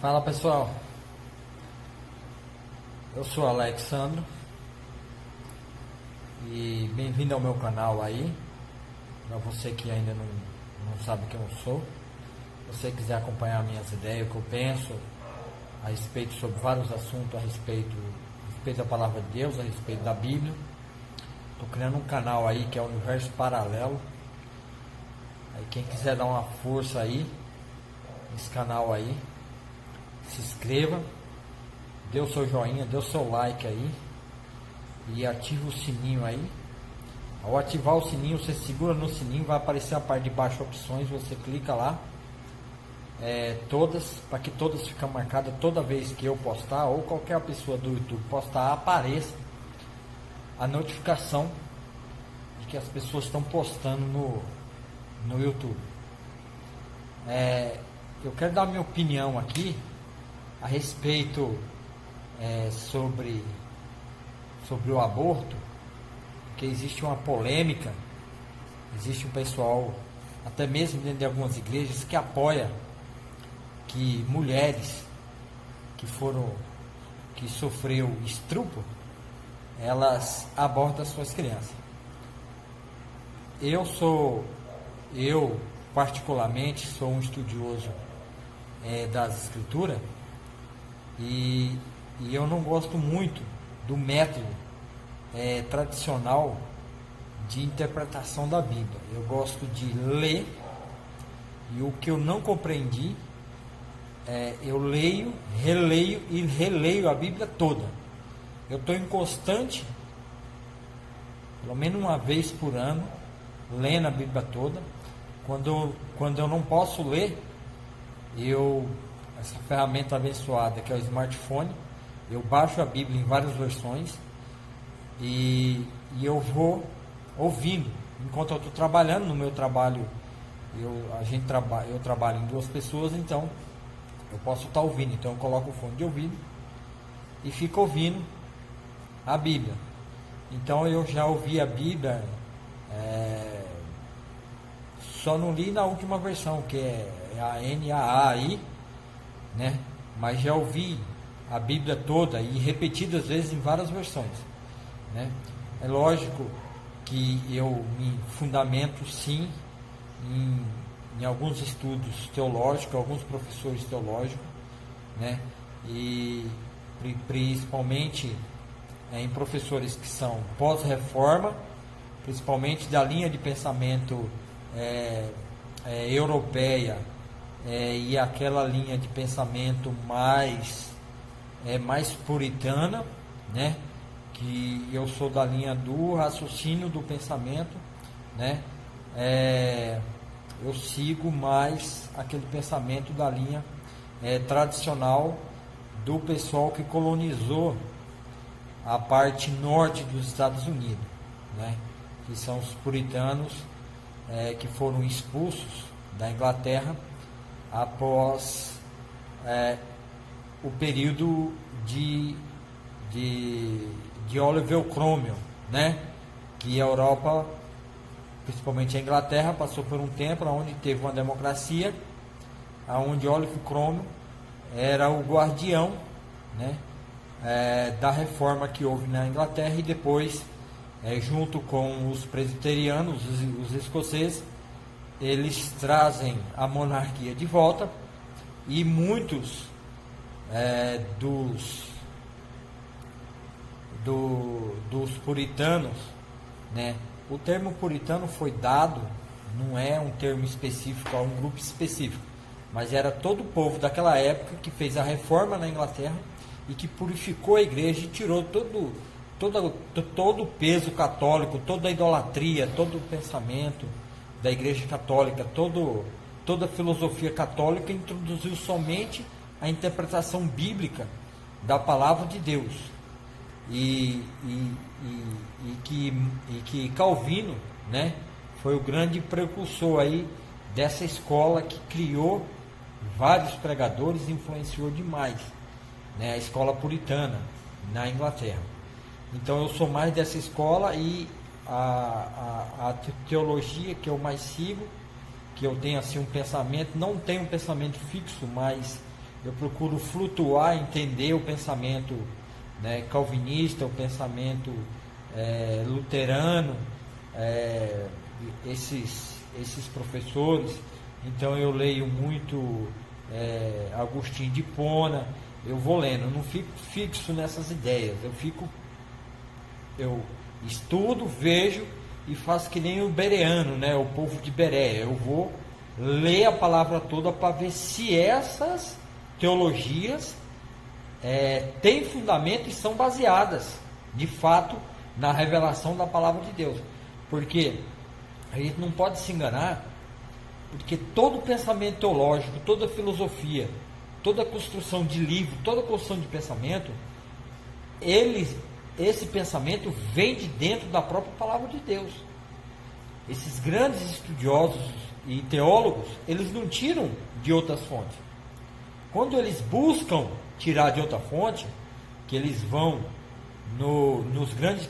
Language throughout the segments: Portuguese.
Fala pessoal, eu sou Alexandro e bem-vindo ao meu canal aí. Para você que ainda não sabe quem eu sou, se você quiser acompanhar minhas ideias, o que eu penso a respeito sobre vários assuntos, a respeito da palavra de Deus, a respeito da Bíblia. Estou criando um canal aí que é o Universo Paralelo. Aí quem quiser dar uma força aí nesse canal aí, se inscreva, dê o seu joinha, dê o seu like aí e ative o sininho aí. Ao ativar o sininho, você segura no sininho, vai aparecer a parte de baixo opções, você clica lá, todas, para que todas fiquem marcadas toda vez que eu postar ou qualquer pessoa do YouTube postar, apareça a notificação de que as pessoas estão postando no YouTube. Eu quero dar minha opinião aqui a respeito sobre o aborto, porque existe uma polêmica, existe um pessoal, até mesmo dentro de algumas igrejas, que apoia que mulheres que sofreu estupro, elas abortam suas crianças. Eu particularmente sou um estudioso das escrituras e eu não gosto muito do método tradicional de interpretação da Bíblia. Eu gosto de ler, e o que eu não compreendi, eu leio, releio e releio a Bíblia toda. Eu estou em constante, pelo menos uma vez por ano, lendo a Bíblia toda. Quando eu não posso ler, essa ferramenta abençoada que é o smartphone, eu baixo a Bíblia em várias versões e eu vou ouvindo enquanto eu estou trabalhando. No meu trabalho eu trabalho em duas pessoas, então eu posso estar ouvindo, então eu coloco o fone de ouvido e fico ouvindo a Bíblia. Então eu já ouvi a Bíblia, só não li na última versão, que é a NAA aí, né? Mas já ouvi a Bíblia toda e repetidas vezes em várias versões, né? É lógico que eu me fundamento sim em alguns estudos teológicos, alguns professores teológicos, né? E principalmente em professores que são pós-reforma, principalmente da linha de pensamento europeia, e aquela linha de pensamento mais puritana, né? Que eu sou da linha do raciocínio do pensamento, né? Eu sigo mais aquele pensamento da linha tradicional do pessoal que colonizou a parte norte dos Estados Unidos, né? Que são os puritanos, que foram expulsos da Inglaterra após o período de Oliver Cromwell, né? Que a Europa, principalmente a Inglaterra, passou por um tempo onde teve uma democracia, onde Oliver Cromwell era o guardião, né? Da reforma que houve na Inglaterra, e depois, junto com os presbiterianos, os escoceses, eles trazem a monarquia de volta, e muitos dos puritanos, né? O termo puritano foi dado, não é um termo específico a um grupo específico, mas era todo o povo daquela época que fez a reforma na Inglaterra e que purificou a igreja e tirou todo o peso católico, toda a idolatria, todo o pensamento da igreja católica, toda a filosofia católica, introduziu somente a interpretação bíblica da palavra de Deus. E que Calvino, né, foi o grande precursor aí dessa escola que criou vários pregadores e influenciou demais, né, a escola puritana na Inglaterra. Então eu sou mais dessa escola, e a teologia que eu mais sigo, que eu tenho assim um pensamento, não tenho um pensamento fixo, mas eu procuro flutuar, entender o pensamento, né, calvinista, o pensamento luterano, esses professores. Então eu leio muito Agostinho de Hipona, eu vou lendo, eu não fico fixo nessas ideias, eu estudo, vejo e faço que nem o bereano, né, o povo de Beré. Eu vou ler a palavra toda para ver se essas teologias têm fundamento e são baseadas, de fato, na revelação da palavra de Deus. Porque a gente não pode se enganar, porque todo pensamento teológico, toda filosofia, toda construção de livro, toda construção de pensamento, esse pensamento vem de dentro da própria palavra de Deus. Esses grandes estudiosos e teólogos, eles não tiram de outras fontes. Quando eles buscam tirar de outra fonte, que eles vão nos grandes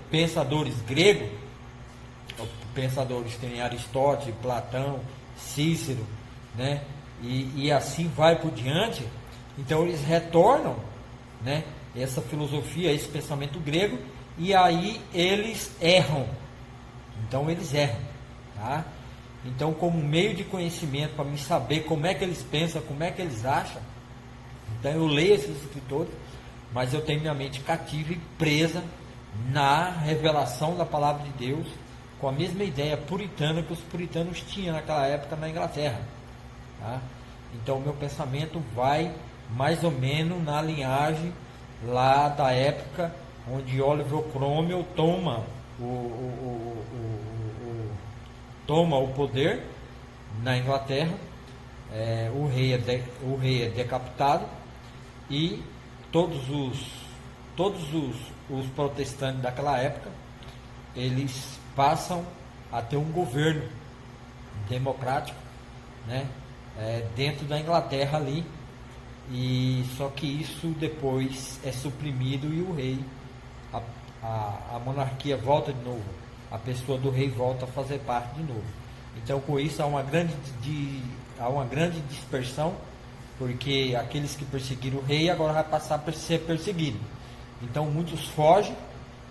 pensadores gregos, pensadores que tem Aristóteles, Platão, Cícero, né? E assim vai por diante. Então eles retornam, né, essa filosofia, esse pensamento grego, e aí eles erram. Então eles erram, tá? Então, como meio de conhecimento, para me saber como é que eles pensam, como é que eles acham, então eu leio esses escritores, mas eu tenho minha mente cativa e presa na revelação da palavra de Deus, com a mesma ideia puritana que os puritanos tinham naquela época na Inglaterra, tá? Então o meu pensamento vai mais ou menos na linhagem lá da época onde Oliver Cromwell toma o poder na Inglaterra. O rei é decapitado e todos os protestantes daquela época, eles passam a ter um governo democrático, né, dentro da Inglaterra ali. E só que isso depois é suprimido e o rei, a monarquia volta de novo, a pessoa do rei volta a fazer parte de novo. Então com isso há uma grande dispersão, porque aqueles que perseguiram o rei agora vai passar a ser perseguido. Então muitos fogem,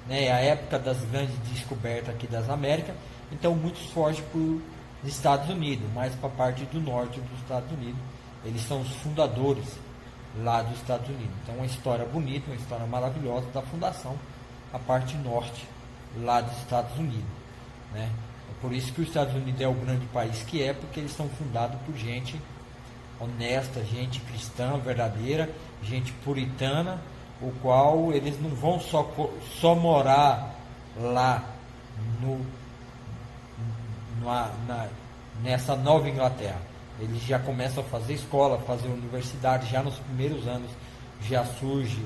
né, é a época das grandes descobertas aqui das Américas, então muitos fogem para os Estados Unidos, mais para a parte do norte dos Estados Unidos. Eles são os fundadores lá dos Estados Unidos. Então uma história bonita, uma história maravilhosa da fundação, a parte norte lá dos Estados Unidos, né? É por isso que os Estados Unidos é o grande país que é, porque eles são fundados por gente honesta, gente cristã, verdadeira, gente puritana, o qual eles não vão só morar lá nessa Nova Inglaterra. Eles já começam a fazer escola, fazer universidade, já nos primeiros anos já surge,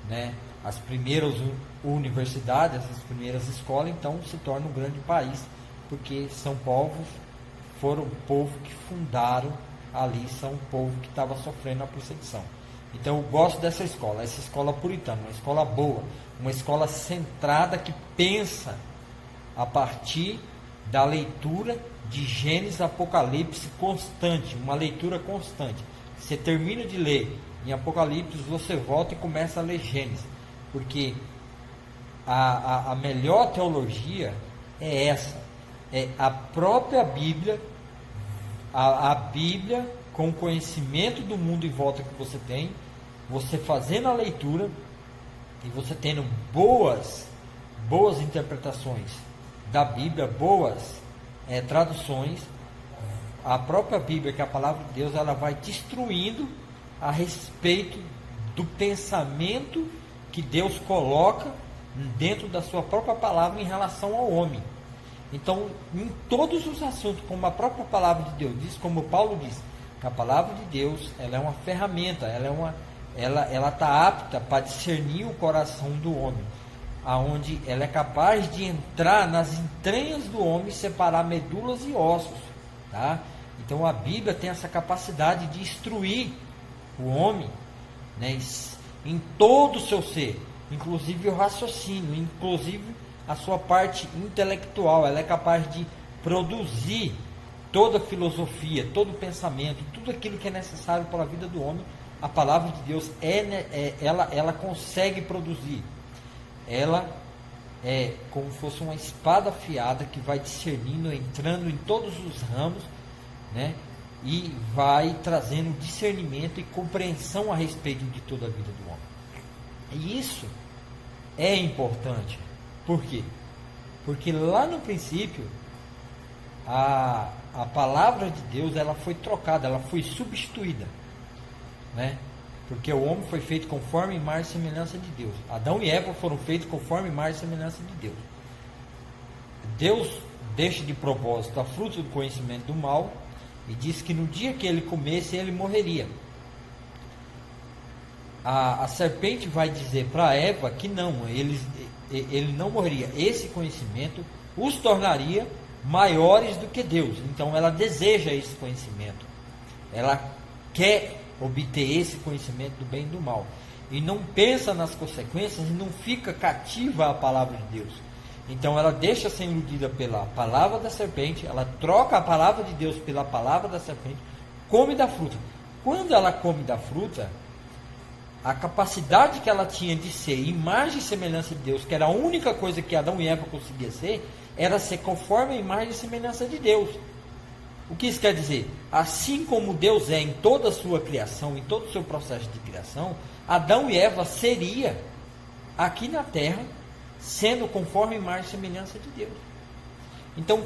né, as primeiras universidades, as primeiras escolas. Então se torna um grande país, porque foram o povo que fundaram ali, são o povo que estava sofrendo a perseguição. Então eu gosto dessa escola, essa escola puritana, uma escola boa, uma escola centrada, que pensa a partir da leitura de Gênesis, Apocalipse constante, uma leitura constante. Você termina de ler em Apocalipse, você volta e começa a ler Gênesis, porque a melhor teologia é essa, é a própria Bíblia, a Bíblia com o conhecimento do mundo em volta que você tem, você fazendo a leitura e você tendo boas interpretações da Bíblia, boas traduções. A própria Bíblia, que é a palavra de Deus, ela vai te instruindo a respeito do pensamento que Deus coloca dentro da sua própria palavra em relação ao homem. Então, em todos os assuntos, como a própria palavra de Deus diz, como Paulo diz, que a palavra de Deus, ela é uma ferramenta, ela está apta para discernir o coração do homem, aonde ela é capaz de entrar nas entranhas do homem, separar medulas e ossos, tá? Então a Bíblia tem essa capacidade de instruir o homem, né, em todo o seu ser, inclusive o raciocínio, inclusive a sua parte intelectual. Ela é capaz de produzir toda filosofia, todo pensamento, tudo aquilo que é necessário para a vida do homem, a palavra de Deus ela consegue produzir. Ela é como se fosse uma espada afiada que vai discernindo, entrando em todos os ramos, né? E vai trazendo discernimento e compreensão a respeito de toda a vida do homem. E isso é importante. Por quê? Porque lá no princípio a palavra de Deus ela foi trocada, ela foi substituída, né? Porque o homem foi feito conforme a imagem e semelhança de Deus. Adão e Eva foram feitos conforme a imagem e semelhança de Deus. Deus deixa de propósito a fruta do conhecimento do mal e diz que no dia que ele comesse, ele morreria. A serpente vai dizer para Eva que não, ele não morreria. Esse conhecimento os tornaria maiores do que Deus. Então ela deseja esse conhecimento. Ela quer obter esse conhecimento do bem e do mal. E não pensa nas consequências e não fica cativa à palavra de Deus. Então ela deixa ser iludida pela palavra da serpente, ela troca a palavra de Deus pela palavra da serpente, come da fruta. Quando ela come da fruta, a capacidade que ela tinha de ser imagem e semelhança de Deus, que era a única coisa que Adão e Eva conseguiam ser, era ser conforme a imagem e semelhança de Deus. O que isso quer dizer? Assim como Deus é em toda a sua criação, em todo o seu processo de criação, Adão e Eva seria aqui na terra, sendo conforme a imagem e semelhança de Deus. Então,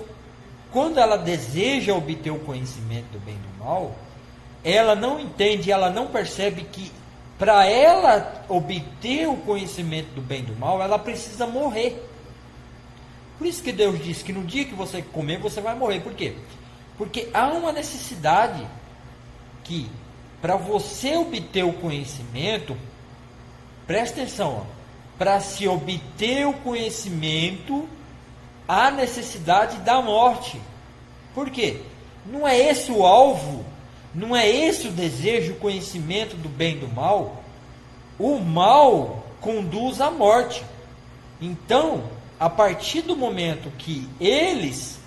quando ela deseja obter o conhecimento do bem e do mal, ela não entende, ela não percebe que para ela obter o conhecimento do bem e do mal, ela precisa morrer. Por isso que Deus diz que no dia que você comer, você vai morrer. Por quê? Porque há uma necessidade que, para você obter o conhecimento, presta atenção, para se obter o conhecimento, há necessidade da morte. Por quê? Não é esse o alvo, não é esse o desejo, o conhecimento do bem e do mal. O mal conduz à morte. Então, a partir do momento que eles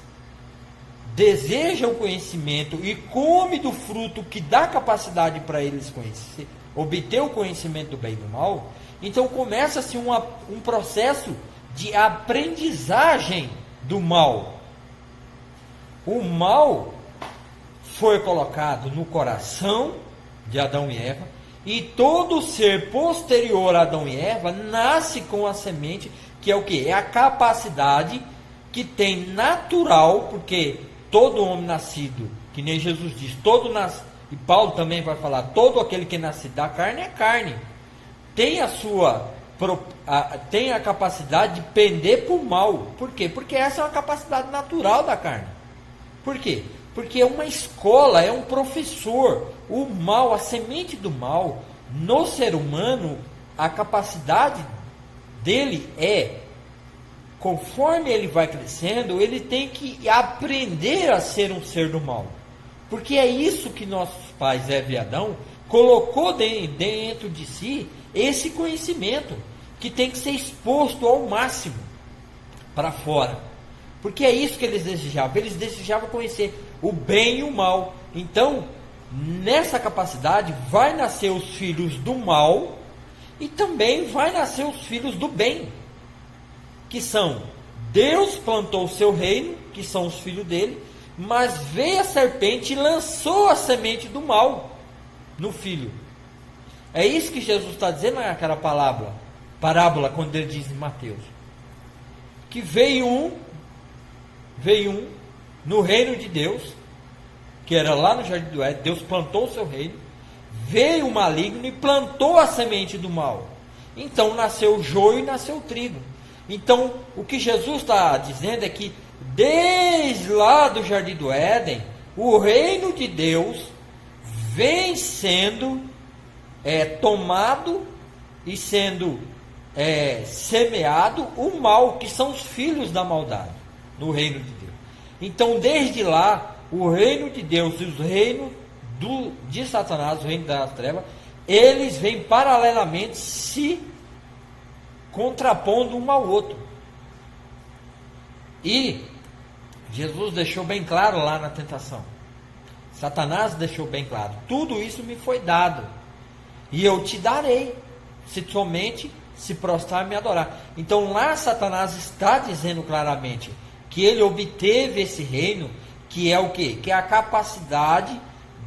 desejam o conhecimento e come do fruto que dá capacidade para eles conhecer, obter o conhecimento do bem e do mal, então começa-se um processo de aprendizagem do mal. O mal foi colocado no coração de Adão e Eva, e todo ser posterior a Adão e Eva nasce com a semente, que é o que? É a capacidade que tem natural, porque todo homem nascido, que nem Jesus diz, e Paulo também vai falar, todo aquele que nasce da carne é carne, tem tem a capacidade de pender para o mal. Por quê? Porque essa é uma capacidade natural da carne. Por quê? Porque é uma escola, é um professor. O mal, a semente do mal, no ser humano, a capacidade dele é, conforme ele vai crescendo, ele tem que aprender a ser um ser do mal. Porque é isso que nossos pais, Eva e Adão, colocou dentro de si esse conhecimento, que tem que ser exposto ao máximo para fora. Porque é isso que eles desejavam. Eles desejavam conhecer o bem e o mal. Então, nessa capacidade, vai nascer os filhos do mal e também vai nascer os filhos do bem, que são, Deus plantou o seu reino, que são os filhos dele, mas veio a serpente e lançou a semente do mal no filho. É isso que Jesus está dizendo naquela parábola, quando ele diz em Mateus, que veio um no reino de Deus, que era lá no Jardim do Éden. Deus plantou o seu reino, veio o maligno e plantou a semente do mal. Então nasceu o joio e nasceu o trigo. Então o que Jesus está dizendo é que desde lá do Jardim do Éden, o reino de Deus vem sendo tomado e sendo semeado o mal, que são os filhos da maldade no reino de Deus. Então desde lá, o reino de Deus e os reinos de Satanás, o reino das trevas, eles vêm paralelamente se contrapondo um ao outro. E Jesus deixou bem claro lá na tentação. Satanás deixou bem claro: tudo isso me foi dado, e eu te darei, se somente se prostrar e me adorar. Então lá Satanás está dizendo claramente que ele obteve esse reino, que é o quê? Que é a capacidade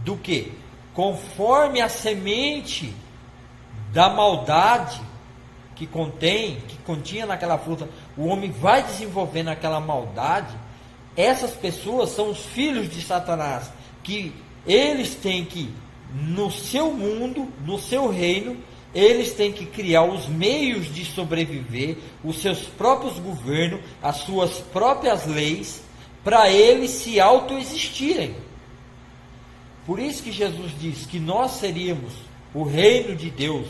do quê? Conforme a semente da maldade que continha naquela fruta, o homem vai desenvolvendo aquela maldade. Essas pessoas são os filhos de Satanás, que eles têm que, no seu mundo, no seu reino, eles têm que criar os meios de sobreviver, os seus próprios governos, as suas próprias leis, para eles se autoexistirem. Por isso que Jesus diz que nós seríamos o reino de Deus.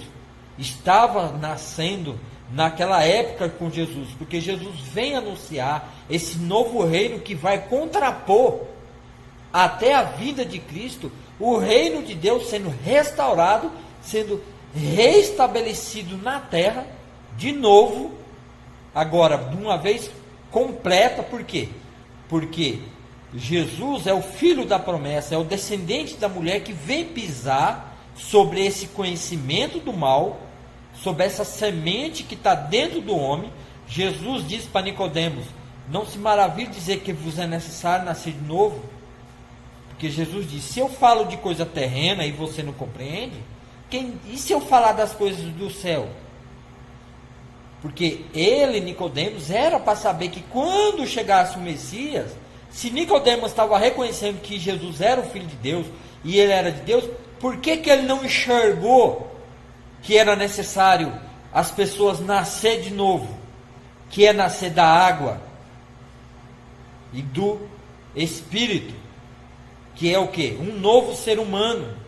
Estava nascendo naquela época com Jesus, porque Jesus vem anunciar esse novo reino que vai contrapor até a vinda de Cristo, o reino de Deus sendo restaurado, sendo reestabelecido na terra, de novo, agora, de uma vez completa. Por quê? Porque Jesus é o filho da promessa, é o descendente da mulher que vem pisar sobre esse conhecimento do mal, sobre essa semente que está dentro do homem. Jesus diz para Nicodemos: não se maravilhe dizer que vos é necessário nascer de novo, porque Jesus diz: se eu falo de coisa terrena e você não compreende, e se eu falar das coisas do céu? Porque ele, Nicodemos, era para saber que quando chegasse o Messias, se Nicodemos estava reconhecendo que Jesus era o Filho de Deus e ele era de Deus, por que ele não enxergou que era necessário as pessoas nascer de novo, que é nascer da água e do Espírito, que é o quê? Um novo ser humano.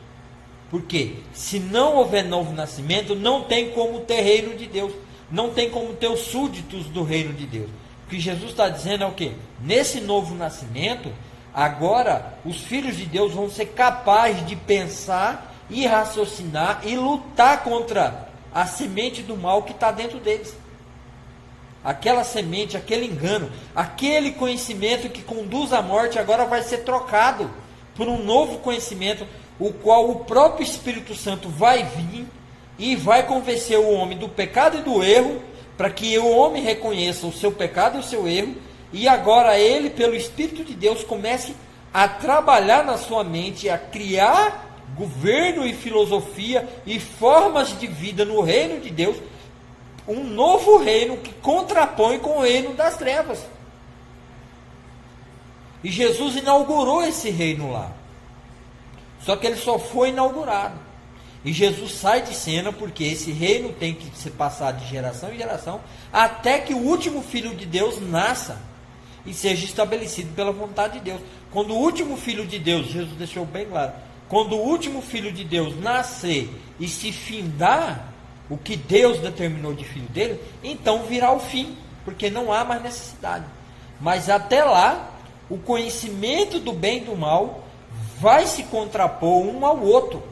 Porque se não houver novo nascimento, não tem como ter reino de Deus, não tem como ter os súditos do reino de Deus. O que Jesus está dizendo é o quê? Nesse novo nascimento, agora os filhos de Deus vão ser capazes de pensar e raciocinar e lutar contra a semente do mal que está dentro deles. Aquela semente, aquele engano, aquele conhecimento que conduz à morte, agora vai ser trocado por um novo conhecimento, o qual o próprio Espírito Santo vai vir e vai convencer o homem do pecado e do erro, para que o homem reconheça o seu pecado e o seu erro, e agora ele, pelo Espírito de Deus, comece a trabalhar na sua mente, a criar governo e filosofia e formas de vida no reino de Deus, um novo reino que contrapõe com o reino das trevas. E Jesus inaugurou esse reino lá. Só que ele só foi inaugurado. E Jesus sai de cena porque esse reino tem que ser passado de geração em geração, até que o último Filho de Deus nasça e seja estabelecido pela vontade de Deus. Quando o último Filho de Deus, Jesus deixou bem claro, quando o último Filho de Deus nascer e se findar o que Deus determinou de filho dele, então virá o fim, porque não há mais necessidade. Mas até lá, o conhecimento do bem e do mal vai se contrapor um ao outro.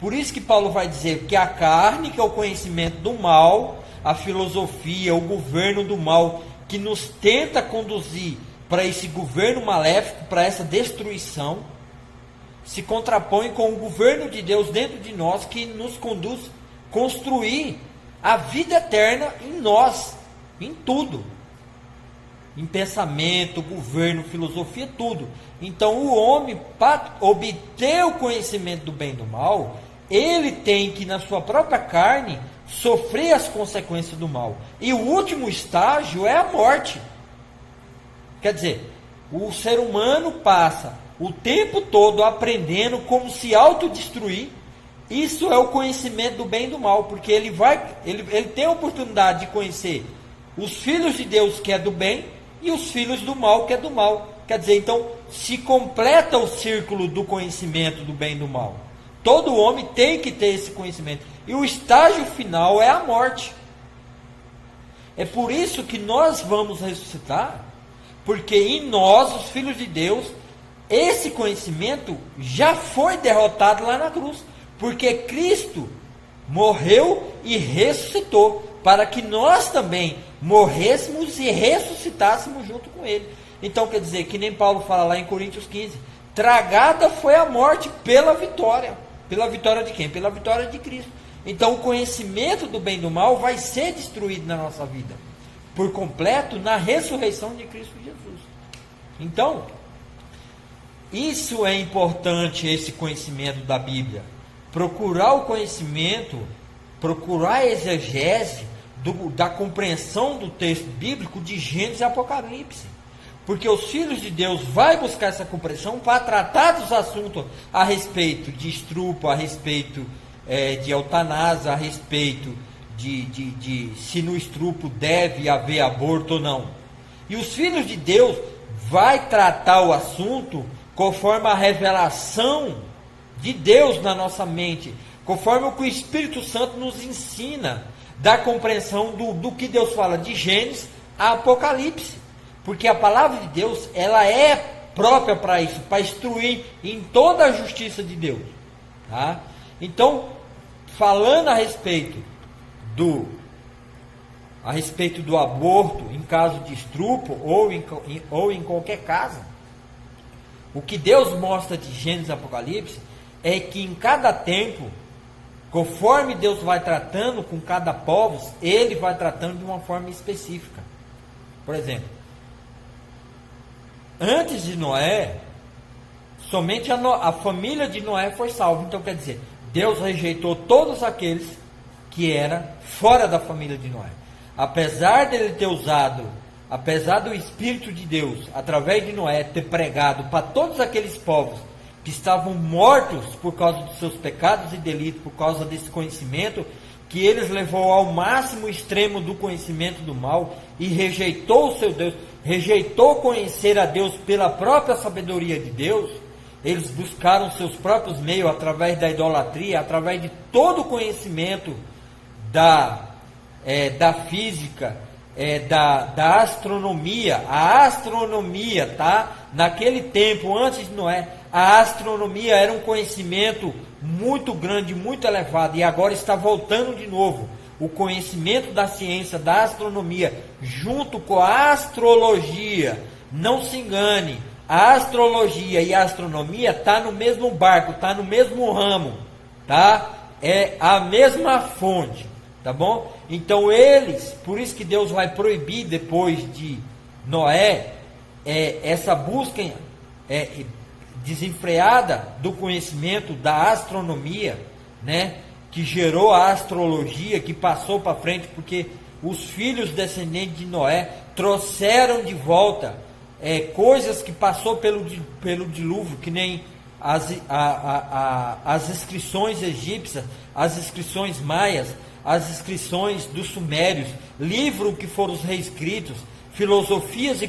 Por isso que Paulo vai dizer que a carne, que é o conhecimento do mal, a filosofia, o governo do mal, que nos tenta conduzir para esse governo maléfico, para essa destruição, se contrapõe com o governo de Deus dentro de nós, que nos conduz a construir a vida eterna em nós, em tudo. Em pensamento, governo, filosofia, tudo. Então o homem, para obter o conhecimento do bem e do mal, ele tem que, na sua própria carne, sofrer as consequências do mal. E o último estágio é a morte. Quer dizer, o ser humano passa o tempo todo aprendendo como se autodestruir. Isso é o conhecimento do bem e do mal, porque ele tem a oportunidade de conhecer os filhos de Deus, que é do bem, e os filhos do mal, que é do mal. Quer dizer, então, se completa o círculo do conhecimento do bem e do mal. Todo homem tem que ter esse conhecimento. E o estágio final é a morte. É por isso que nós vamos ressuscitar, porque em nós, os filhos de Deus, esse conhecimento já foi derrotado lá na cruz. Porque Cristo morreu e ressuscitou, para que nós também morrêssemos e ressuscitássemos junto com Ele. Então quer dizer, que nem Paulo fala lá em Coríntios 15, tragada foi a morte pela vitória. Pela vitória de quem? Pela vitória de Cristo. Então o conhecimento do bem e do mal vai ser destruído na nossa vida, por completo, na ressurreição de Cristo Jesus. Então, isso é importante, esse conhecimento da Bíblia. Procurar o conhecimento, procurar a exegese da compreensão do texto bíblico de Gênesis e Apocalipse. Porque os filhos de Deus vão buscar essa compreensão para tratar dos assuntos a respeito de estupro, a respeito de eutanásia, a respeito de se no estupro deve haver aborto ou não. E os filhos de Deus vai tratar o assunto conforme a revelação de Deus na nossa mente, conforme o que o Espírito Santo nos ensina, da compreensão do que Deus fala de Gênesis a Apocalipse. Porque a palavra de Deus, ela é própria para isso, para instruir em toda a justiça de Deus. Tá? Então, falando a respeito do aborto em caso de estupro ou em qualquer caso, o que Deus mostra de Gênesis e Apocalipse é que em cada tempo, conforme Deus vai tratando com cada povo, Ele vai tratando de uma forma específica. Por exemplo, antes de Noé, somente a família de Noé foi salva. Então quer dizer, Deus rejeitou todos aqueles que eram fora da família de Noé. Apesar dele ter usado, apesar do Espírito de Deus, através de Noé, ter pregado para todos aqueles povos que estavam mortos por causa dos seus pecados e delitos, por causa desse conhecimento, que eles levou ao máximo extremo do conhecimento do mal e rejeitou o seu Deus, rejeitou conhecer a Deus pela própria sabedoria de Deus. Eles buscaram seus próprios meios através da idolatria, através de todo o conhecimento da física, da astronomia. A astronomia, tá? Naquele tempo, antes de Noé, a astronomia era um conhecimento muito grande, muito elevado, e agora está voltando de novo. O conhecimento da ciência, da astronomia, junto com a astrologia. Não se engane, a astrologia e a astronomia está no mesmo barco, está no mesmo ramo, tá? É a mesma fonte, tá bom? Então eles, por isso que Deus vai proibir depois de Noé, essa busca desenfreada do conhecimento da astronomia, né? Que gerou a astrologia, que passou para frente, porque os filhos descendentes de Noé trouxeram de volta coisas que passou pelo dilúvio, que nem as inscrições egípcias, as inscrições maias, as inscrições dos sumérios, livros que foram reescritos, filosofias e